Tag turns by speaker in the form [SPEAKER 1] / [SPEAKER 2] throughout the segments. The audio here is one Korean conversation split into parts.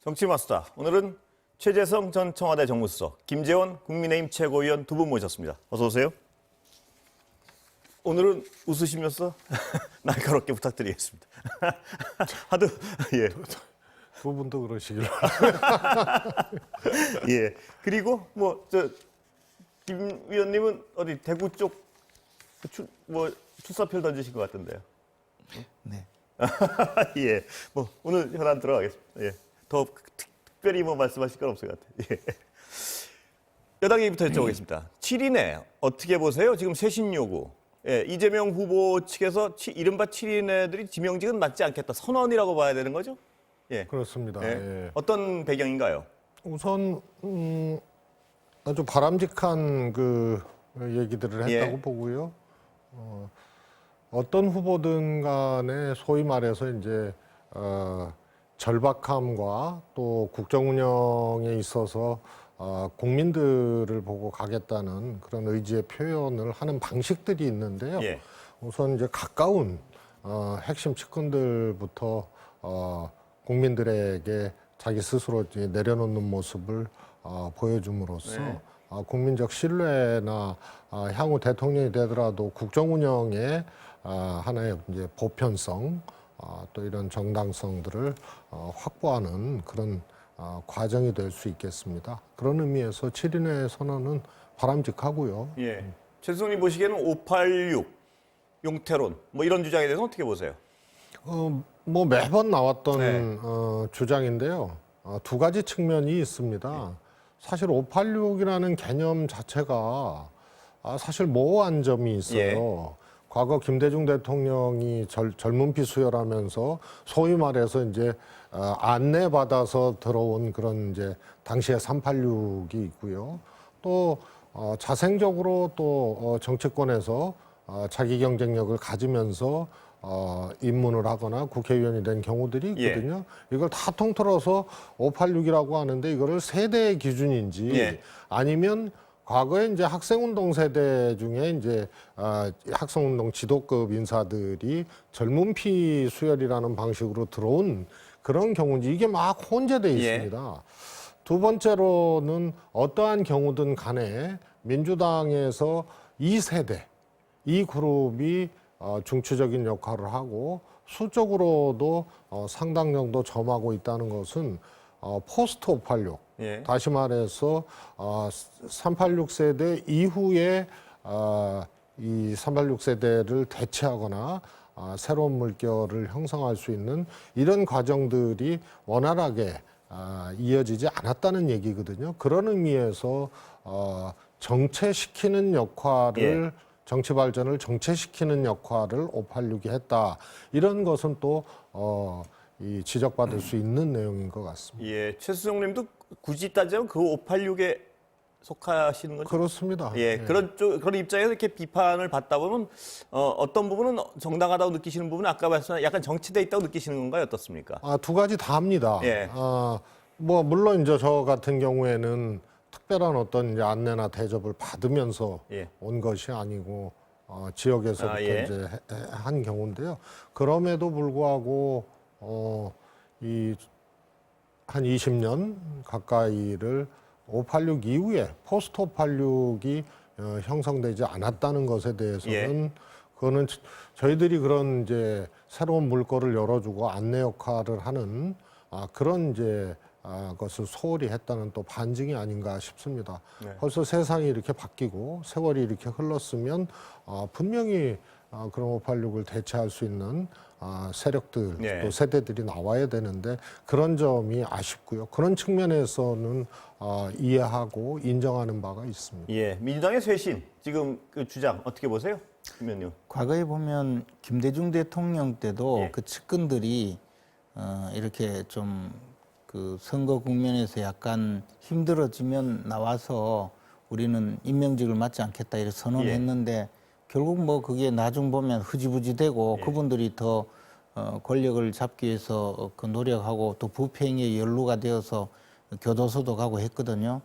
[SPEAKER 1] 정치마스터, 오늘은 최재성 전 청와대 정무수석, 김재원 국민의힘 최고위원 두 분 모셨습니다. 어서 오세요. 오늘은 웃으시면서 날카롭게 부탁드리겠습니다. 하도 예.
[SPEAKER 2] 두 분도 그러시길.
[SPEAKER 1] 예. 그리고 김 위원님은 어디 대구 쪽 출사표를 던지신 것 같던데요.
[SPEAKER 3] 네.
[SPEAKER 1] 예. 오늘 현안 들어가겠습니다. 예. 더 특별히 말씀하실 건 없을 것 같아요. 예. 여당 얘기부터 여쭤보겠습니다. 7인회 어떻게 보세요? 지금 쇄신 요구. 예, 이재명 후보 측에서 이른바 7인회들이 지명직은 맞지 않겠다. 선언이라고 봐야 되는 거죠? 예.
[SPEAKER 2] 그렇습니다.
[SPEAKER 1] 예.
[SPEAKER 2] 예.
[SPEAKER 1] 어떤 배경인가요?
[SPEAKER 2] 우선 아주 바람직한 그 얘기들을 했다고
[SPEAKER 1] 예.
[SPEAKER 2] 보고요. 어떤 후보든 간에 소위 말해서 이제 절박함과 또 국정 운영에 있어서 국민들을 보고 가겠다는 그런 의지의 표현을 하는 방식들이 있는데요.
[SPEAKER 1] 예.
[SPEAKER 2] 우선 이제 가까운 핵심 측근들부터 국민들에게 자기 스스로 이제 내려놓는 모습을 보여줌으로써
[SPEAKER 1] 네.
[SPEAKER 2] 국민적 신뢰나 향후 대통령이 되더라도 국정 운영의 하나의 이제 보편성 또 이런 정당성들을 확보하는 그런 과정이 될 수 있겠습니다. 그런 의미에서 7인회 선언은 바람직하고요.
[SPEAKER 1] 예. 최수성님 보시기에는 586 용태론 이런 주장에 대해서 어떻게 보세요?
[SPEAKER 2] 뭐 매번 나왔던
[SPEAKER 1] 네.
[SPEAKER 2] 주장인데요. 두 가지 측면이 있습니다. 사실 586이라는 개념 자체가 사실 모호한 점이 있어요.
[SPEAKER 1] 예.
[SPEAKER 2] 과거 김대중 대통령이 젊은 피 수혈하면서 소위 말해서 이제 안내받아서 들어온 그런 이제 당시에 386이 있고요. 또 자생적으로 또 정치권에서 자기 경쟁력을 가지면서 입문을 하거나 국회의원이 된 경우들이 있거든요. 이걸 다 통틀어서 586이라고 하는데 이거를 세대의 기준인지
[SPEAKER 1] 예.
[SPEAKER 2] 아니면 과거에 이제 학생운동 세대 중에 이제 학생운동 지도급 인사들이 젊은 피 수혈이라는 방식으로 들어온 그런 경우인지 이게 막 혼재돼 있습니다. 두 번째로는 어떠한 경우든 간에 민주당에서 이 세대, 이 그룹이 중추적인 역할을 하고 수적으로도 상당 정도 점하고 있다는 것은 포스트 586,
[SPEAKER 1] 예.
[SPEAKER 2] 다시 말해서 386 세대 이후에 이 386 세대를 대체하거나 새로운 물결을 형성할 수 있는 이런 과정들이 원활하게 이어지지 않았다는 얘기거든요. 그런 의미에서 정체시키는 역할을 정치 발전을 정체시키는 역할을 586이 했다. 이런 것은 또 이 지적받을 수 있는 내용인 것 같습니다.
[SPEAKER 1] 예. 최수성 님도 굳이 따지면 그 586에 속하시는 거죠?
[SPEAKER 2] 그렇습니다.
[SPEAKER 1] 예. 그런 입장에서 이렇게 비판을 받다 보면 어떤 부분은 정당하다고 느끼시는 부분은 아까 말씀하신 약간 정치돼 있다고 느끼시는 건가요? 어떻습니까?
[SPEAKER 2] 두 가지 다 합니다.
[SPEAKER 1] 예.
[SPEAKER 2] 뭐 물론 이제 저 같은 경우에는 특별한 어떤 이제 안내나 대접을 받으면서
[SPEAKER 1] 예.
[SPEAKER 2] 온 것이 아니고 지역에서부터
[SPEAKER 1] 예.
[SPEAKER 2] 이제 한 경우인데요. 그럼에도 불구하고 이 한 20년 가까이를 586 이후에 포스트 586이 형성되지 않았다는 것에 대해서는 그거는 저희들이 그런 이제 새로운 물꼬를 열어주고 안내 역할을 하는 그런 이제 것을 소홀히 했다는 또 반증이 아닌가 싶습니다.
[SPEAKER 1] 네.
[SPEAKER 2] 벌써 세상이 이렇게 바뀌고 세월이 이렇게 흘렀으면 분명히 그런 586을 대체할 수 있는 세력들
[SPEAKER 1] 네.
[SPEAKER 2] 또 세대들이 나와야 되는데 그런 점이 아쉽고요. 그런 측면에서는 이해하고 인정하는 바가 있습니다.
[SPEAKER 1] 예. 민주당의 쇄신 지금 그 주장 어떻게 보세요? 김 의원님.
[SPEAKER 3] 과거에 보면 김대중 대통령 때도
[SPEAKER 1] 예.
[SPEAKER 3] 그 측근들이 이렇게 좀 그 선거 국면에서 약간 힘들어지면 나와서 우리는 임명직을 맡지 않겠다 이렇게 선언했는데 결국 뭐 그게 나중 보면 흐지부지 되고 그분들이 더 권력을 잡기 위해서 그 노력하고 또 부패행위에 연루가 되어서 교도소도 가고 했거든요.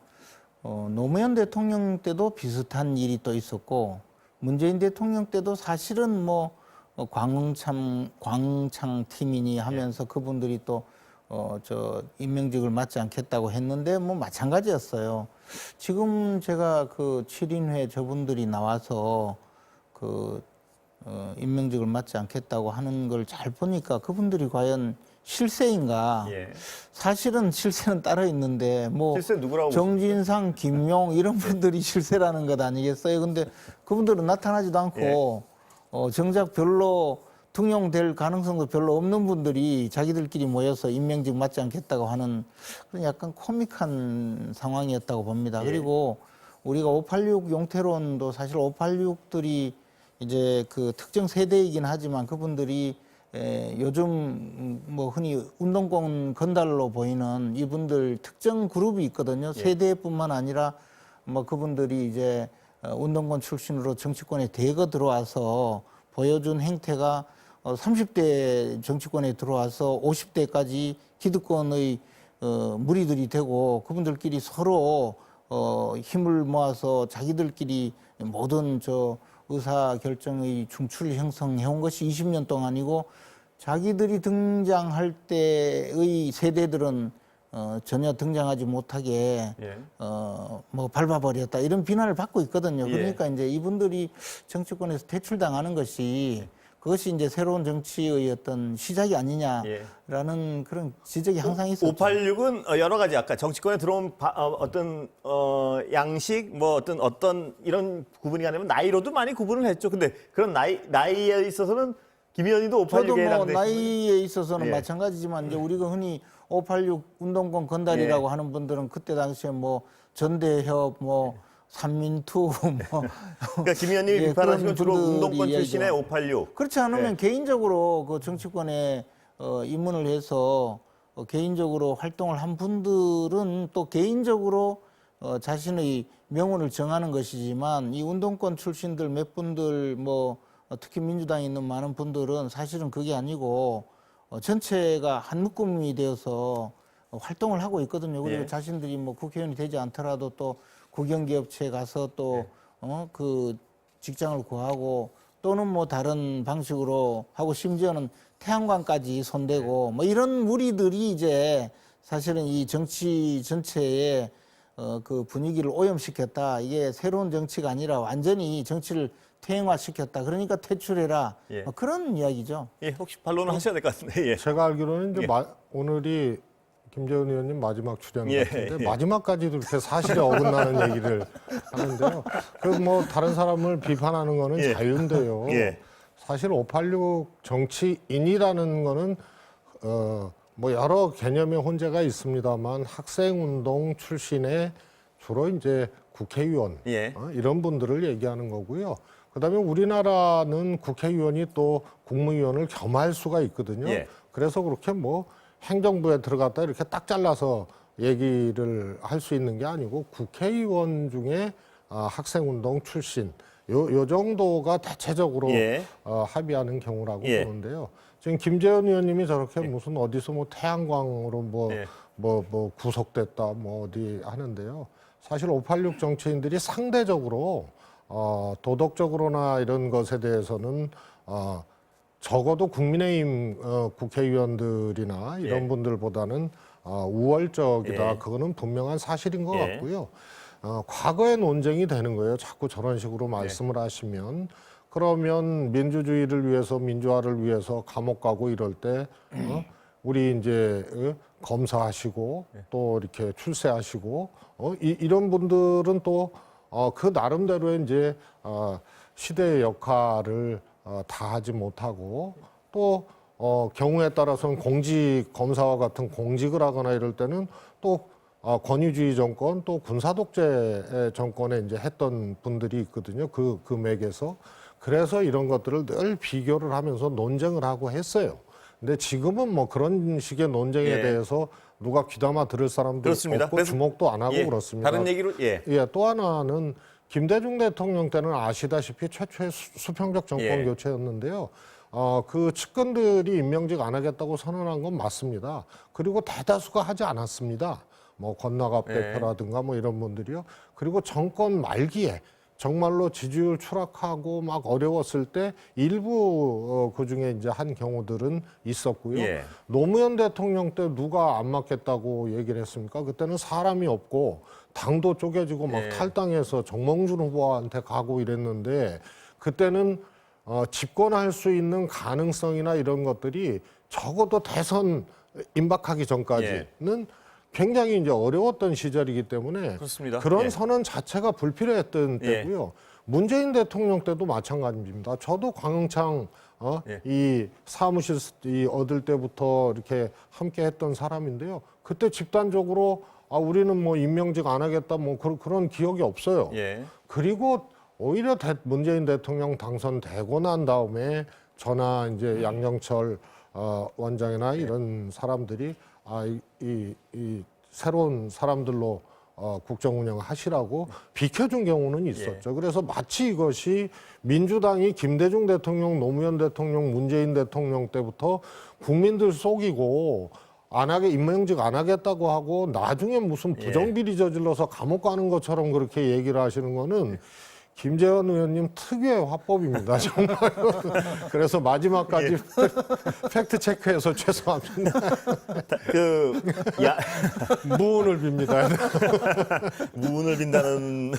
[SPEAKER 3] 노무현 대통령 때도 비슷한 일이 또 있었고 문재인 대통령 때도 사실은 뭐 광창 팀이니 하면서 그분들이 또 저 임명직을 맡지 않겠다고 했는데 뭐 마찬가지였어요. 지금 제가 그 7인회 저분들이 나와서 그 임명직을 맡지 않겠다고 하는 걸 잘 보니까 그분들이 과연 실세인가?
[SPEAKER 1] 예.
[SPEAKER 3] 사실은 실세는 따로 있는데 뭐
[SPEAKER 1] 실세 누구라고
[SPEAKER 3] 정진상, 김용 이런 분들이 실세라는 것 아니겠어요? 근데 그분들은 나타나지도 않고 정작 별로 등용될 가능성도 별로 없는 분들이 자기들끼리 모여서 임명직 맡지 않겠다고 하는 그런 약간 코믹한 상황이었다고 봅니다.
[SPEAKER 1] 예.
[SPEAKER 3] 그리고 우리가 586 용태론도 사실 586들이 이제 그 특정 세대이긴 하지만 그분들이 요즘 뭐 흔히 운동권 건달로 보이는 이분들 특정 그룹이 있거든요. 세대뿐만 아니라 뭐 그분들이 이제 운동권 출신으로 정치권에 대거 들어와서 보여준 행태가 30대 정치권에 들어와서 50대까지 기득권의 무리들이 되고 그분들끼리 서로 힘을 모아서 자기들끼리 모든 저 의사 결정의 중추를 형성해온 것이 20년 동안이고 자기들이 등장할 때의 세대들은 전혀 등장하지 못하게
[SPEAKER 1] 예.
[SPEAKER 3] 뭐 밟아버렸다 이런 비난을 받고 있거든요.
[SPEAKER 1] 예.
[SPEAKER 3] 그러니까 이제 이분들이 정치권에서 퇴출당하는 것이 그것이 이제 새로운 정치의 어떤 시작이 아니냐라는 그런 지적이 항상 있었죠.
[SPEAKER 1] 586은 여러 가지 아까 정치권에 들어온 어떤 양식 뭐 어떤 이런 구분이 아니면 나이로도 많이 구분을 했죠. 근데 그런 나이에 있어서는 김 의원님도 586에
[SPEAKER 3] 저도 뭐
[SPEAKER 1] 해당되시는
[SPEAKER 3] 나이에 있어서는
[SPEAKER 1] 예.
[SPEAKER 3] 마찬가지지만 이제 우리가 흔히 586 운동권 건달이라고
[SPEAKER 1] 예.
[SPEAKER 3] 하는 분들은 그때 당시에 뭐 전대협 뭐 삼민투 뭐
[SPEAKER 1] 그러니까 김 의원님이
[SPEAKER 3] 예,
[SPEAKER 1] 비판하시는 건
[SPEAKER 3] 그런
[SPEAKER 1] 주로
[SPEAKER 3] 분들이
[SPEAKER 1] 운동권
[SPEAKER 3] 이야기죠.
[SPEAKER 1] 출신의 586.
[SPEAKER 3] 그렇지 않으면 개인적으로 그 정치권에 입문을 해서 개인적으로 활동을 한 분들은 또 개인적으로 자신의 명운을 정하는 것이지만 이 운동권 출신들 몇 분들 뭐 특히 민주당에 있는 많은 분들은 사실은 그게 아니고 전체가 한 묶음이 되어서 활동을 하고 있거든요. 그리고
[SPEAKER 1] 예.
[SPEAKER 3] 자신들이 뭐 국회의원이 되지 않더라도 또 국영기업체에 가서 또 그 직장을 구하고 또는 뭐 다른 방식으로 하고 심지어는 태양광까지 손대고 뭐 이런 무리들이 이제 사실은 이 정치 전체에 그 분위기를 오염시켰다. 이게 새로운 정치가 아니라 완전히 정치를 퇴행화시켰다. 그러니까 퇴출해라.
[SPEAKER 1] 예.
[SPEAKER 3] 뭐 그런 이야기죠.
[SPEAKER 1] 예, 혹시 반론을 하셔야 될 것 같은데. 예.
[SPEAKER 2] 제가 알기로는 이제
[SPEAKER 1] 예.
[SPEAKER 2] 오늘이 김재원 의원님 마지막 출연
[SPEAKER 1] 예,
[SPEAKER 2] 같은데
[SPEAKER 1] 예.
[SPEAKER 2] 마지막까지도 이렇게 사실에 어긋나는 얘기를 하는데요. 그 뭐 다른 사람을 비판하는 거는
[SPEAKER 1] 예.
[SPEAKER 2] 자유인데요.
[SPEAKER 1] 예.
[SPEAKER 2] 사실 586 정치인이라는 거는 뭐 여러 개념의 혼재가 있습니다만 학생운동 출신의 주로 이제 국회의원
[SPEAKER 1] 예.
[SPEAKER 2] 이런 분들을 얘기하는 거고요. 그다음에 우리나라는 국회의원이 또 국무위원을 겸할 수가 있거든요.
[SPEAKER 1] 예.
[SPEAKER 2] 그래서 그렇게 뭐 행정부에 들어갔다 이렇게 딱 잘라서 얘기를 할 수 있는 게 아니고 국회의원 중에 학생운동 출신 요 정도가 대체적으로
[SPEAKER 1] 예.
[SPEAKER 2] 합의하는 경우라고
[SPEAKER 1] 예.
[SPEAKER 2] 보는데요. 지금 김재현 의원님이 저렇게 무슨 어디서 뭐 태양광으로
[SPEAKER 1] 예.
[SPEAKER 2] 뭐 구속됐다 뭐 어디 하는데요. 사실 586 정치인들이 상대적으로 도덕적으로나 이런 것에 대해서는 적어도 국민의힘 국회의원들이나 이런
[SPEAKER 1] 예.
[SPEAKER 2] 분들보다는 우월적이다.
[SPEAKER 1] 예.
[SPEAKER 2] 그거는 분명한 사실인 것
[SPEAKER 1] 예.
[SPEAKER 2] 같고요. 과거에 논쟁이 되는 거예요. 자꾸 저런 식으로 말씀을 하시면. 그러면 민주주의를 위해서 민주화를 위해서 감옥 가고 이럴 때 우리 이제 검사하시고 또 이렇게 출세하시고 이런 분들은 또 그 나름대로의 이제 시대의 역할을 다 하지 못하고 또 경우에 따라서는 공직 검사와 같은 공직을 하거나 이럴 때는 또 권위주의 정권 또 군사 독재 정권에 이제 했던 분들이 있거든요. 그 맥에서 그래서 이런 것들을 늘 비교를 하면서 논쟁을 하고 했어요. 근데 지금은 뭐 그런 식의 논쟁에
[SPEAKER 1] 예.
[SPEAKER 2] 대해서 누가 귀담아 들을 사람도
[SPEAKER 1] 그렇습니다.
[SPEAKER 2] 없고
[SPEAKER 1] 그래서-
[SPEAKER 2] 주목도 안 하고
[SPEAKER 1] 예.
[SPEAKER 2] 그렇습니다.
[SPEAKER 1] 다른 얘기로 예.
[SPEAKER 2] 예, 또 하나는 김대중 대통령 때는 아시다시피 최초의 수평적 정권
[SPEAKER 1] 예.
[SPEAKER 2] 교체였는데요. 그 측근들이 임명직 안 하겠다고 선언한 건 맞습니다. 그리고 대다수가 하지 않았습니다. 뭐 권나갑
[SPEAKER 1] 예.
[SPEAKER 2] 대표라든가 뭐 이런 분들이요. 그리고 정권 말기에 정말로 지지율 추락하고 막 어려웠을 때 일부 그중에 이제 한 경우들은 있었고요.
[SPEAKER 1] 예.
[SPEAKER 2] 노무현 대통령 때 누가 안 맞겠다고 얘기를 했습니까? 그때는 사람이 없고 당도 쪼개지고 막
[SPEAKER 1] 예.
[SPEAKER 2] 탈당해서 정몽준 후보한테 가고 이랬는데 그때는 집권할 수 있는 가능성이나 이런 것들이 적어도 대선 임박하기 전까지는 굉장히 이제 어려웠던 시절이기 때문에
[SPEAKER 1] 그렇습니다.
[SPEAKER 2] 그런
[SPEAKER 1] 예.
[SPEAKER 2] 선언 자체가 불필요했던
[SPEAKER 1] 예.
[SPEAKER 2] 때고요. 문재인 대통령 때도 마찬가지입니다. 저도 광흥창
[SPEAKER 1] 예.
[SPEAKER 2] 이 사무실 얻을 때부터 이렇게 함께 했던 사람인데요. 그때 집단적으로 우리는 뭐 임명직 안 하겠다 뭐 그런 기억이 없어요.
[SPEAKER 1] 예.
[SPEAKER 2] 그리고 오히려 문재인 대통령 당선되고 난 다음에 저나 이제 양정철 원장이나 이런 사람들이 이 새로운 사람들로 국정 운영을 하시라고 비켜준 경우는 있었죠. 그래서 마치 이것이 민주당이 김대중 대통령, 노무현 대통령, 문재인 대통령 때부터 국민들 속이고 임명직 안 하겠다고 하고 나중에 무슨 부정비리 저질러서 감옥 가는 것처럼 그렇게 얘기를 하시는 거는 김재원 의원님 특유의 화법입니다. 정말. 그래서 마지막까지 팩트 체크해서 죄송합니다. 무운을 빕니다.
[SPEAKER 1] 무운을 빈다는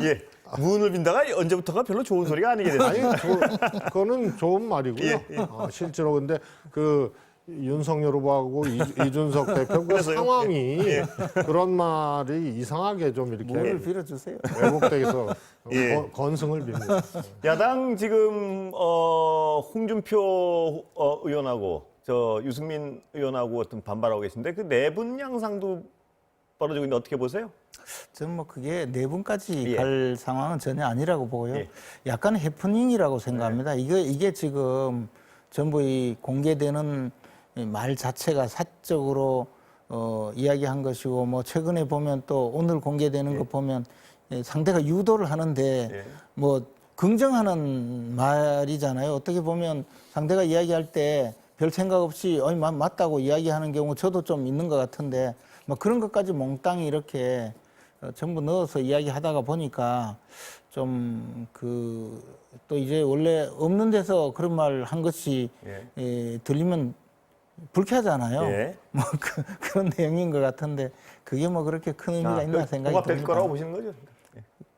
[SPEAKER 1] 예. 무운을 빈다가 언제부터가 별로 좋은 소리가 아니게 됐어요.
[SPEAKER 2] 아니, 그거는 좋은 말이고요. 실제로 근데 윤석열 후보하고 이준석 대표 그 상황이 그런 말이 이상하게 좀 이렇게
[SPEAKER 3] 물을 빌어주세요.
[SPEAKER 2] 왜곡돼서
[SPEAKER 1] 예.
[SPEAKER 2] 건승을 빕니다.
[SPEAKER 1] 야당 지금 홍준표 의원하고 저 유승민 의원하고 어떤 반발하고 계신데 그 내분 양상도 벌어지고 있는데 어떻게 보세요?
[SPEAKER 3] 저는 뭐 그게 내분까지
[SPEAKER 1] 예.
[SPEAKER 3] 갈 상황은 전혀 아니라고 보고요.
[SPEAKER 1] 예.
[SPEAKER 3] 약간 해프닝이라고 생각합니다. 이게 지금 전부 이 공개되는 말 자체가 사적으로 이야기한 것이고 뭐 최근에 보면 또 오늘 공개되는 거 보면 상대가 유도를 하는데 뭐 긍정하는 말이잖아요. 어떻게 보면 상대가 이야기할 때 별 생각 없이 맞다고 이야기하는 경우 저도 좀 있는 것 같은데 뭐 그런 것까지 몽땅히 이렇게 전부 넣어서 이야기하다가 보니까 좀 또 이제 원래 없는 데서 그런 말 한 것이 들리면 불쾌하잖아요.
[SPEAKER 1] 예.
[SPEAKER 3] 뭐 그런 내용인 것 같은데 그게 뭐 그렇게 큰 의미가 있나 생각이
[SPEAKER 1] 봉합될
[SPEAKER 3] 듭니다.
[SPEAKER 1] 거라고 보시는 거죠?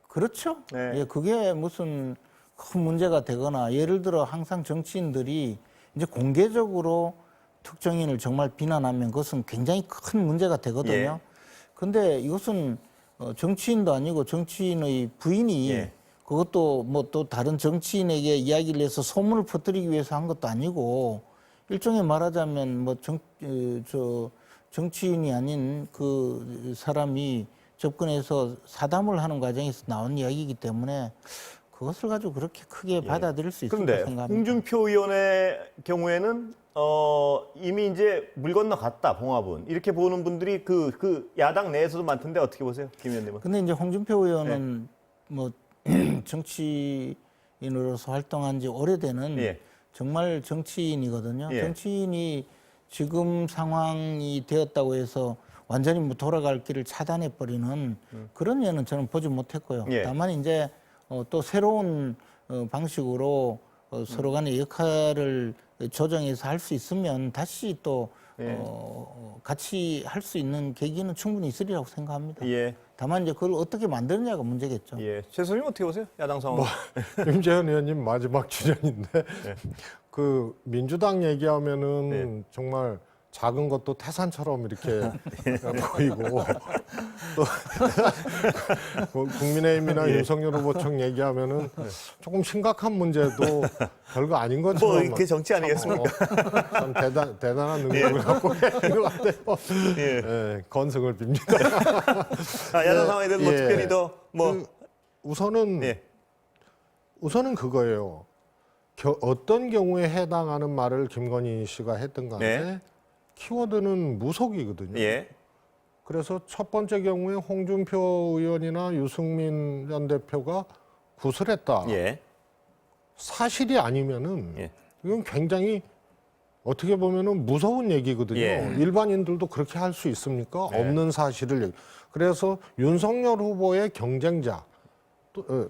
[SPEAKER 3] 그렇죠.
[SPEAKER 1] 네.
[SPEAKER 3] 예, 그게 무슨 큰 문제가 되거나 예를 들어 항상 정치인들이 이제 공개적으로 특정인을 정말 비난하면 그것은 굉장히 큰 문제가 되거든요. 근데 이것은 정치인도 아니고 정치인의 부인이 그것도 뭐 또 다른 정치인에게 이야기를 해서 소문을 퍼뜨리기 위해서 한 것도 아니고 일종의 말하자면 뭐 정치인이 아닌 그 사람이 접근해서 사담을 하는 과정에서 나온 이야기이기 때문에 그것을 가지고 그렇게 크게 받아들일 수 있을
[SPEAKER 1] 그런데
[SPEAKER 3] 까 생각합니다.
[SPEAKER 1] 홍준표 의원의 경우에는 이미 이제 물 건너갔다 봉합은 이렇게 보는 분들이 그 야당 내에서도 많던데 어떻게 보세요, 김 의원님은?
[SPEAKER 3] 근데 이제 홍준표 의원은 뭐 정치인으로서 활동한 지 오래되는 정말 정치인이거든요. 정치인이 지금 상황이 되었다고 해서 완전히 뭐 돌아갈 길을 차단해 버리는 그런 예는 저는 보지 못했고요. 다만 이제 또 새로운 방식으로 서로 간의 역할을 조정해서 할 수 있으면 다시 또 같이 할 수 있는 계기는 충분히 있으리라고 생각합니다. 다만 이제 그걸 어떻게 만드느냐가 문제겠죠.
[SPEAKER 1] 최 선생님 어떻게 보세요? 야당 상황.
[SPEAKER 2] 김재현 의원님 마지막 주전인데 그 민주당 얘기하면은 정말 작은 것도 태산처럼 이렇게 보이고 또 국민의힘이나 윤석열 후보총 얘기하면은 조금 심각한 문제도 별거 아닌 것처럼
[SPEAKER 1] 뭐 그게 정치 아니겠습니까?
[SPEAKER 2] 참 대단한 능력을 갖고 있는 것 같아요. 건승을 빕니다.
[SPEAKER 1] 야당 상황에 대해서 뭐 특별히 더 뭐
[SPEAKER 2] 우선은 그거예요. 어떤 경우에 해당하는 말을 김건희 씨가 했든 간에 키워드는 무속이거든요. 그래서 첫 번째 경우에 홍준표 의원이나 유승민 전 대표가 구슬했다. 사실이 아니면은 이건 굉장히 어떻게 보면은 무서운 얘기거든요. 일반인들도 그렇게 할 수 있습니까? 없는 사실을. 그래서 윤석열 후보의 경쟁자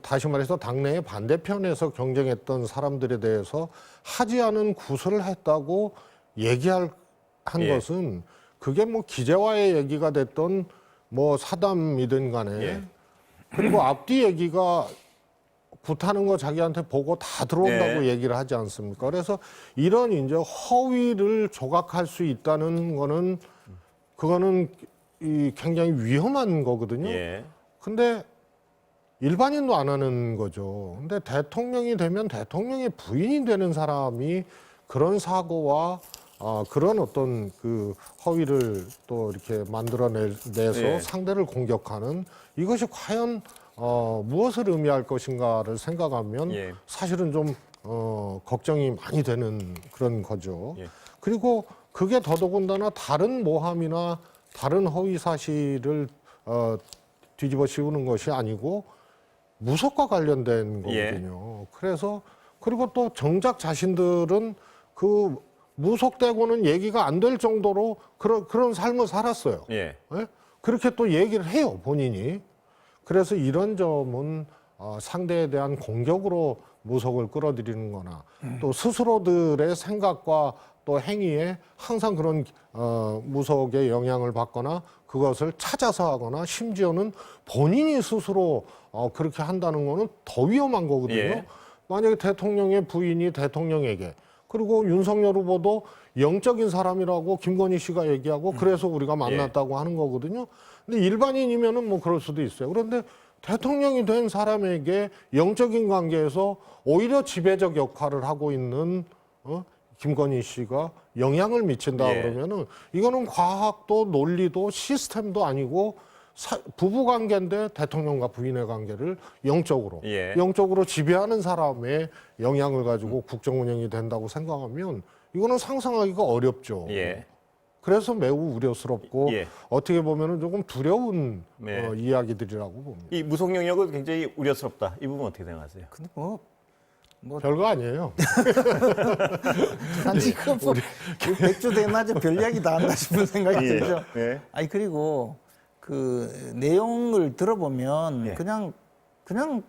[SPEAKER 2] 다시 말해서 당내의 반대편에서 경쟁했던 사람들에 대해서 하지 않은 구설을 했다고 한
[SPEAKER 1] 예.
[SPEAKER 2] 것은 그게 뭐 기재와의 얘기가 됐던 뭐 사담이든 간에
[SPEAKER 1] 예.
[SPEAKER 2] 그리고 앞뒤 얘기가 굿하는 거 자기한테 보고 다 들어온다고
[SPEAKER 1] 네.
[SPEAKER 2] 얘기를 하지 않습니까? 그래서 이런 이제 허위를 조각할 수 있다는 거는 그거는 굉장히 위험한 거거든요.
[SPEAKER 1] 예.
[SPEAKER 2] 근데 일반인도 안 하는 거죠. 근데 대통령이 되면 대통령의 부인이 되는 사람이 그런 사고와 그런 어떤 그 허위를 또 이렇게 만들어내서
[SPEAKER 1] 예.
[SPEAKER 2] 상대를 공격하는 이것이 과연 무엇을 의미할 것인가를 생각하면
[SPEAKER 1] 예.
[SPEAKER 2] 사실은 좀 걱정이 많이 되는 그런 거죠.
[SPEAKER 1] 예.
[SPEAKER 2] 그리고 그게 더더군다나 다른 모함이나 다른 허위 사실을 뒤집어 씌우는 것이 아니고 무속과 관련된
[SPEAKER 1] 예.
[SPEAKER 2] 거거든요. 그래서 그리고 또 정작 자신들은 그 무속되고는 얘기가 안 될 정도로 그런 삶을 살았어요.
[SPEAKER 1] 예.
[SPEAKER 2] 예? 그렇게 또 얘기를 해요, 본인이. 그래서 이런 점은 상대에 대한 공격으로 무속을 끌어들이는 거나 또 스스로들의 생각과 또 행위에 항상 그런 무속의 영향을 받거나 그것을 찾아서 하거나 심지어는 본인이 스스로 그렇게 한다는 거는 더 위험한 거거든요.
[SPEAKER 1] 예.
[SPEAKER 2] 만약에 대통령의 부인이 대통령에게 그리고 윤석열 후보도 영적인 사람이라고 김건희 씨가 얘기하고 그래서 우리가 만났다고 하는 거거든요. 근데 일반인이면은 뭐 그럴 수도 있어요. 그런데 대통령이 된 사람에게 영적인 관계에서 오히려 지배적 역할을 하고 있는 김건희 씨가 영향을 미친다
[SPEAKER 1] 예.
[SPEAKER 2] 그러면은 이거는 과학도 논리도 시스템도 아니고 부부 관계인데 대통령과 부인의 관계를 영적으로 지배하는 사람의 영향을 가지고 국정 운영이 된다고 생각하면 이거는 상상하기가 어렵죠.
[SPEAKER 1] 예.
[SPEAKER 2] 그래서 매우 우려스럽고
[SPEAKER 1] 예.
[SPEAKER 2] 어떻게 보면은 조금 두려운
[SPEAKER 1] 네.
[SPEAKER 2] 이야기들이라고 봅니다.
[SPEAKER 1] 이 무속 영역은 굉장히 우려스럽다. 이 부분 어떻게 생각하세요?
[SPEAKER 3] 근데 뭐
[SPEAKER 2] 별거 아니에요.
[SPEAKER 3] 난 지금 뭐 백주 대낮에 별 이야기 다 한다 싶은 생각이
[SPEAKER 1] 예.
[SPEAKER 3] 들죠.
[SPEAKER 1] 예.
[SPEAKER 3] 아니 그리고 그 내용을 들어보면
[SPEAKER 1] 예.
[SPEAKER 3] 그냥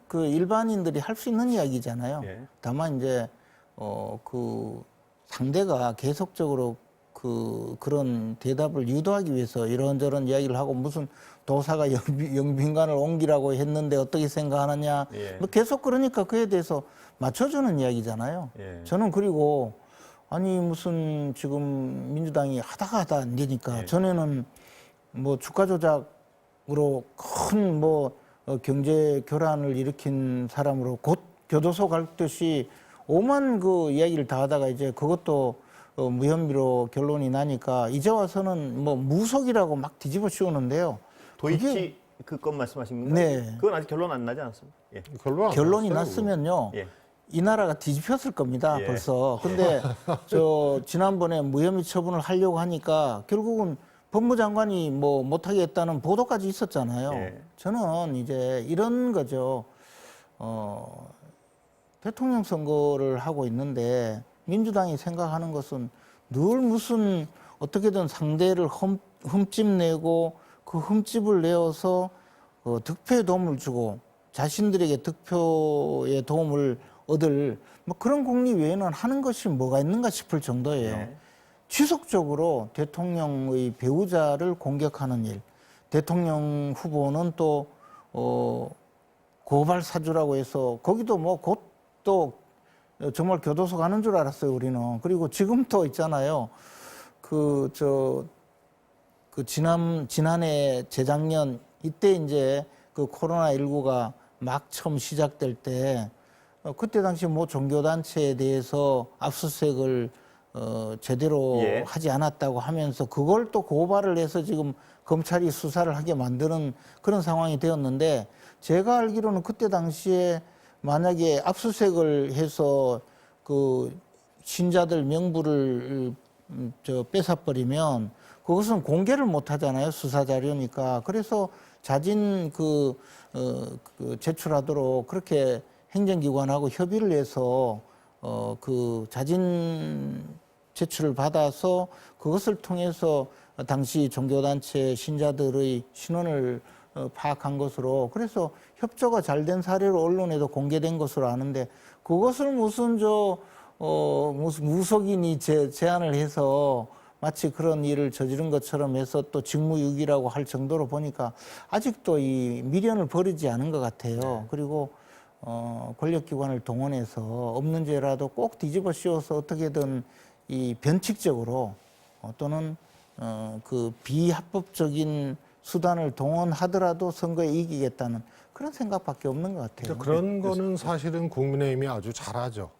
[SPEAKER 3] 그 일반인들이 할 수 있는 이야기잖아요.
[SPEAKER 1] 예.
[SPEAKER 3] 다만 이제 그 상대가 계속적으로 그런 대답을 유도하기 위해서 이런저런 이야기를 하고 무슨 도사가 영빈관을 옮기라고 했는데 어떻게 생각하느냐.
[SPEAKER 1] 예.
[SPEAKER 3] 뭐 계속 그러니까 그에 대해서 맞춰주는 이야기잖아요.
[SPEAKER 1] 예.
[SPEAKER 3] 저는 그리고 아니 무슨 지금 민주당이 하다 안 되니까
[SPEAKER 1] 예.
[SPEAKER 3] 전에는 뭐 주가 조작으로 큰 뭐 경제 교란을 일으킨 사람으로 곧 교도소 갈 듯이 오만 그 이야기를 다 하다가 이제 그것도 무혐의로 결론이 나니까 이제 와서는 뭐 무속이라고 막 뒤집어 씌우는데요.
[SPEAKER 1] 도이치 그건 말씀하신 건가요?
[SPEAKER 3] 네.
[SPEAKER 1] 그건 아직 결론 안 나지 않았습니다. 예.
[SPEAKER 3] 결론이
[SPEAKER 2] 났어요,
[SPEAKER 3] 났으면요.
[SPEAKER 1] 예.
[SPEAKER 3] 이 나라가 뒤집혔을 겁니다.
[SPEAKER 1] 예.
[SPEAKER 3] 벌써. 근데 지난번에 무혐의 처분을 하려고 하니까 결국은 법무장관이 뭐 못하게 했다는 보도까지 있었잖아요.
[SPEAKER 1] 예.
[SPEAKER 3] 저는 이제 이런 거죠. 대통령 선거를 하고 있는데 민주당이 생각하는 것은 늘 무슨 어떻게든 상대를 흠집내고 그 흠집을 내어서 득표에 도움을 주고 자신들에게 득표에 도움을 얻을 뭐 그런 공리 외에는 하는 것이 뭐가 있는가 싶을 정도예요.
[SPEAKER 1] 네.
[SPEAKER 3] 지속적으로 대통령의 배우자를 공격하는 일, 대통령 후보는 또 고발 사주라고 해서 거기도 뭐 곧 또 정말 교도소 가는 줄 알았어요 우리는. 그리고 지금도 있잖아요. 지난해 재작년 이때 이제 그 코로나19가 막 처음 시작될 때 그때 당시 뭐 종교단체에 대해서 압수수색을 제대로
[SPEAKER 1] 예.
[SPEAKER 3] 하지 않았다고 하면서 그걸 또 고발을 해서 지금 검찰이 수사를 하게 만드는 그런 상황이 되었는데 제가 알기로는 그때 당시에 만약에 압수수색을 해서 그 신자들 명부를 뺏어버리면 그것은 공개를 못 하잖아요. 수사 자료니까. 그래서 자진 제출하도록 그렇게 행정기관하고 협의를 해서 그 자진 제출을 받아서 그것을 통해서 당시 종교단체 신자들의 신원을 파악한 것으로 그래서 협조가 잘 된 사례로 언론에도 공개된 것으로 아는데 그것을 무슨 무슨 무속인이 제안을 해서 마치 그런 일을 저지른 것처럼 해서 또 직무유기라고 할 정도로 보니까 아직도 이 미련을 버리지 않은 것 같아요. 그리고 권력기관을 동원해서 없는 죄라도 꼭 뒤집어 씌워서 어떻게든 이 변칙적으로 또는 그 비합법적인 수단을 동원하더라도 선거에 이기겠다는 그런 생각밖에 없는 것 같아요.
[SPEAKER 2] 그런 거는 사실은 국민의힘이 아주 잘하죠.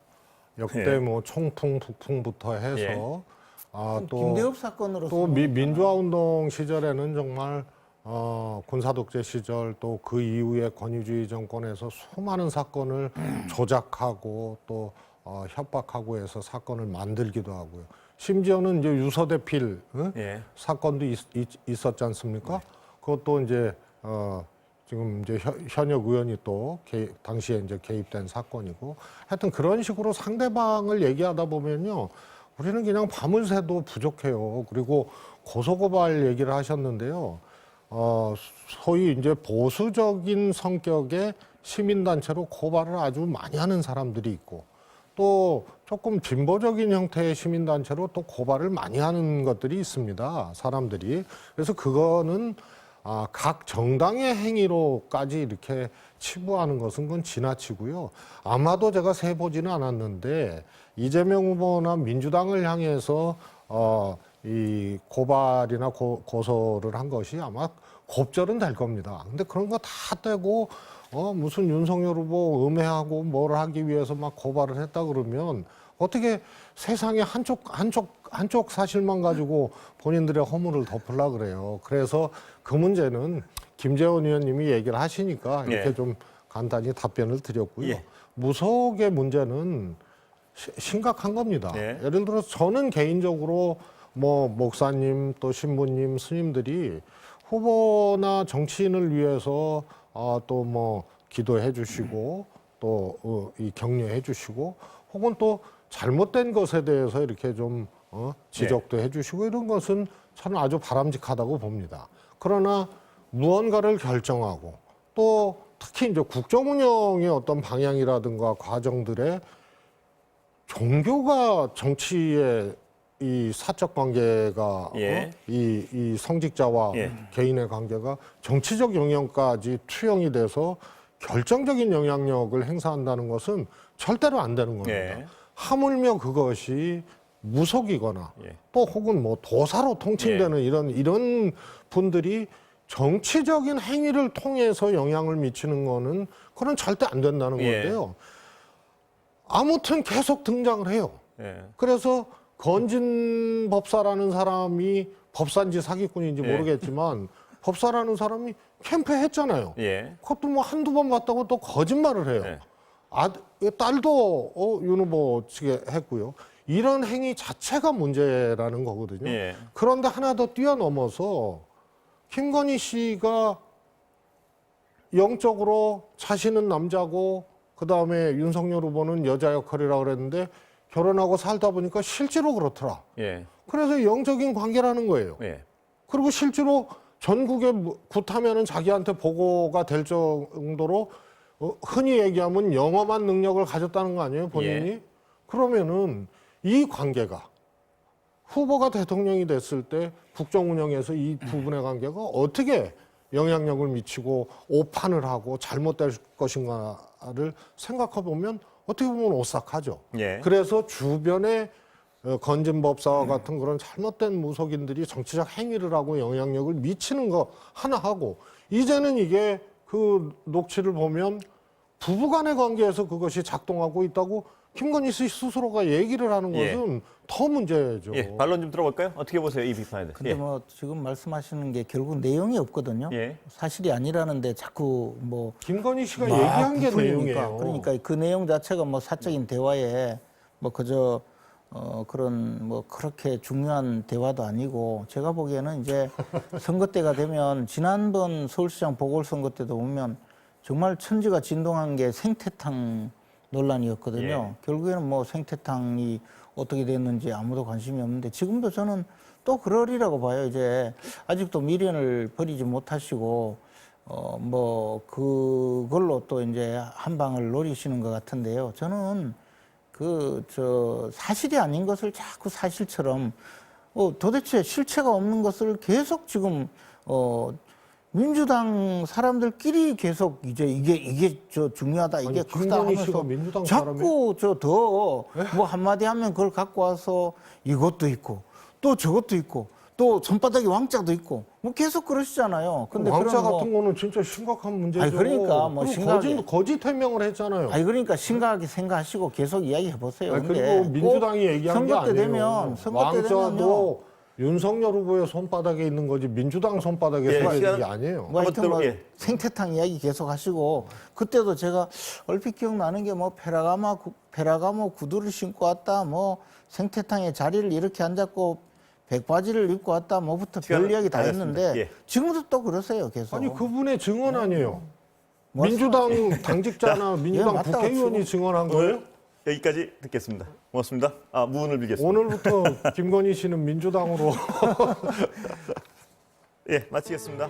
[SPEAKER 2] 역대
[SPEAKER 1] 예.
[SPEAKER 2] 뭐 총풍, 북풍부터 해서
[SPEAKER 1] 예.
[SPEAKER 3] 김대엽 사건으로
[SPEAKER 2] 또 민주화 운동 시절에는 정말 군사 독재 시절 또 그 이후에 권위주의 정권에서 수많은 사건을 조작하고 또 협박하고 해서 사건을 만들기도 하고요. 심지어는 이제 유서대필
[SPEAKER 1] 예.
[SPEAKER 2] 사건도 있었지 않습니까? 그것도 이제 지금 이제 현역 의원이 또 당시에 이제 개입된 사건이고 하여튼 그런 식으로 상대방을 얘기하다 보면요. 우리는 그냥 밤을 새도 부족해요. 그리고 고소고발 얘기를 하셨는데요. 소위 이제 보수적인 성격의 시민단체로 고발을 아주 많이 하는 사람들이 있고 또 조금 진보적인 형태의 시민단체로 또 고발을 많이 하는 것들이 있습니다. 사람들이. 그래서 그거는 각 정당의 행위로까지 이렇게 치부하는 것은 그건 지나치고요. 아마도 제가 세보지는 않았는데 이재명 후보나 민주당을 향해서 이 고발이나 고소를 한 것이 아마 곱절은 될 겁니다. 근데 그런 거 다 떼고 무슨 윤석열 후보 음해하고 뭘 하기 위해서 막 고발을 했다 그러면 어떻게 세상에 한쪽 사실만 가지고 본인들의 허물을 덮으려고 그래요. 그래서 그 문제는 김재원 의원님이 얘기를 하시니까 이렇게
[SPEAKER 1] 예.
[SPEAKER 2] 좀 간단히 답변을 드렸고요.
[SPEAKER 1] 예.
[SPEAKER 2] 무속의 문제는 심각한 겁니다.
[SPEAKER 1] 예.
[SPEAKER 2] 예를 들어서 저는 개인적으로 뭐 목사님 또 신부님 스님들이 후보나 정치인을 위해서 또 뭐 기도해 주시고 또 이 격려해 주시고 혹은 또 잘못된 것에 대해서 이렇게 좀 지적도 해 주시고 이런 것은 저는 아주 바람직하다고 봅니다. 그러나 무언가를 결정하고 또 특히 이제 국정 운영의 어떤 방향이라든가 과정들에 종교가 정치의 이 사적 관계가
[SPEAKER 1] 예.
[SPEAKER 2] 이 성직자와
[SPEAKER 1] 예.
[SPEAKER 2] 개인의 관계가 정치적 영역까지 투영이 돼서 결정적인 영향력을 행사한다는 것은 절대로 안 되는 겁니다.
[SPEAKER 1] 예.
[SPEAKER 2] 하물며 그것이 무속이거나
[SPEAKER 1] 예.
[SPEAKER 2] 또 혹은 뭐 도사로 통칭되는 이런 분들이 정치적인 행위를 통해서 영향을 미치는 거는 그건 절대 안 된다는
[SPEAKER 1] 예.
[SPEAKER 2] 건데요. 아무튼 계속 등장을 해요.
[SPEAKER 1] 예.
[SPEAKER 2] 그래서 건진 법사라는 사람이 법사인지 사기꾼인지
[SPEAKER 1] 예.
[SPEAKER 2] 모르겠지만 법사라는 사람이 캠프에 했잖아요.
[SPEAKER 1] 예.
[SPEAKER 2] 그것도 뭐 한두 번 봤다고 또 거짓말을 해요.
[SPEAKER 1] 예.
[SPEAKER 2] 딸도 윤 후보 측에 했고요. 이런 행위 자체가 문제라는 거거든요.
[SPEAKER 1] 예.
[SPEAKER 2] 그런데 하나 더 뛰어넘어서 김건희 씨가 영적으로 자신은 남자고 그다음에 윤석열 후보는 여자 역할이라고 그랬는데 결혼하고 살다 보니까 실제로 그렇더라.
[SPEAKER 1] 예.
[SPEAKER 2] 그래서 영적인 관계라는 거예요.
[SPEAKER 1] 예.
[SPEAKER 2] 그리고 실제로 전국에 굿하면은 자기한테 보고가 될 정도로 흔히 얘기하면 영험한 능력을 가졌다는 거 아니에요, 본인이?
[SPEAKER 1] 예.
[SPEAKER 2] 그러면은 이 관계가 후보가 대통령이 됐을 때 국정 운영에서 이 두 분의 관계가 어떻게 영향력을 미치고 오판을 하고 잘못될 것인가를 생각해 보면 어떻게 보면 오싹하죠.
[SPEAKER 1] 예.
[SPEAKER 2] 그래서 주변에 건진법사와 같은 그런 잘못된 무속인들이 정치적 행위를 하고 영향력을 미치는 거 하나 하고 이제는 이게 그 녹취를 보면 부부간의 관계에서 그것이 작동하고 있다고 김건희 씨 스스로가 얘기를 하는 것은 더 문제죠.
[SPEAKER 1] 예. 반론 좀 들어볼까요? 어떻게 보세요, 이 비판에 대해?
[SPEAKER 3] 근데 뭐 지금 말씀하시는 게 결국 내용이 없거든요.
[SPEAKER 1] 예.
[SPEAKER 3] 사실이 아니라는데 자꾸 뭐
[SPEAKER 2] 김건희 씨가
[SPEAKER 3] 막
[SPEAKER 2] 얘기한 게
[SPEAKER 3] 부풀리니까.
[SPEAKER 2] 내용이에요.
[SPEAKER 3] 그러니까 그 내용 자체가 뭐 사적인 대화에 뭐 그저 그런 뭐 그렇게 중요한 대화도 아니고 제가 보기에는 이제 선거 때가 되면 지난번 서울시장 보궐선거 때도 보면 정말 천지가 진동한 게 생태탕 논란이었거든요. 결국에는 뭐 생태탕이 어떻게 됐는지 아무도 관심이 없는데 지금도 저는 또 그러리라고 봐요. 이제 아직도 미련을 버리지 못하시고 뭐 그걸로 또 이제 한 방을 노리시는 것 같은데요. 저는 사실이 아닌 것을 자꾸 사실처럼 도대체 실체가 없는 것을 계속 지금 민주당 사람들끼리 계속 이게 중요하다 이게
[SPEAKER 2] 아니,
[SPEAKER 3] 크다
[SPEAKER 2] 김건희 씨가
[SPEAKER 3] 하면서
[SPEAKER 2] 민주당
[SPEAKER 3] 자꾸 뭐 한마디 하면 그걸 갖고 와서 이것도 있고 또 저것도 있고 또 손바닥에 왕자도 있고 뭐 계속 그러시잖아요. 근데
[SPEAKER 2] 왕자
[SPEAKER 3] 그런
[SPEAKER 2] 같은 거는 진짜 심각한 문제죠.
[SPEAKER 3] 아니, 그러니까 뭐
[SPEAKER 2] 그리고
[SPEAKER 3] 심각하게-
[SPEAKER 2] 거짓 해명을 했잖아요.
[SPEAKER 3] 그러니까 심각하게 생각하시고 계속 이야기해 보세요.
[SPEAKER 2] 아니,
[SPEAKER 3] 근데
[SPEAKER 2] 그리고 민주당이
[SPEAKER 3] 꼭
[SPEAKER 2] 얘기한 게
[SPEAKER 3] 선거 때
[SPEAKER 2] 아니에요.
[SPEAKER 3] 되면 선거 때 되면요.
[SPEAKER 2] 왕자도 윤석열 후보의 손바닥에 있는 거지 민주당 손바닥에
[SPEAKER 1] 예,
[SPEAKER 2] 서 있는
[SPEAKER 1] 시간-
[SPEAKER 2] 게 아니에요.
[SPEAKER 3] 뭐 하여튼 뭐
[SPEAKER 1] 예.
[SPEAKER 3] 생태탕 이야기 계속 하시고 그때도 제가 얼핏 기억나는 게 뭐 페라가모 구두를 신고 왔다 뭐 생태탕에 자리를 이렇게 앉았고 백바지를 입고 왔다 뭐부터 별
[SPEAKER 1] 시간을
[SPEAKER 3] 이야기 다
[SPEAKER 1] 다
[SPEAKER 3] 했는데
[SPEAKER 1] 됐습니다. 예.
[SPEAKER 3] 지금도 또 그러세요 계속.
[SPEAKER 2] 아니 그분의 증언 아니에요.
[SPEAKER 3] 뭐
[SPEAKER 2] 민주당 당직자나 민주당
[SPEAKER 3] 맞다고
[SPEAKER 2] 국회의원이
[SPEAKER 3] 치고.
[SPEAKER 2] 증언한 거예요?
[SPEAKER 1] 오늘 여기까지 듣겠습니다. 고맙습니다. 무운을 빌겠습니다.
[SPEAKER 2] 오늘부터 김건희 씨는 민주당으로
[SPEAKER 1] 예, 마치겠습니다.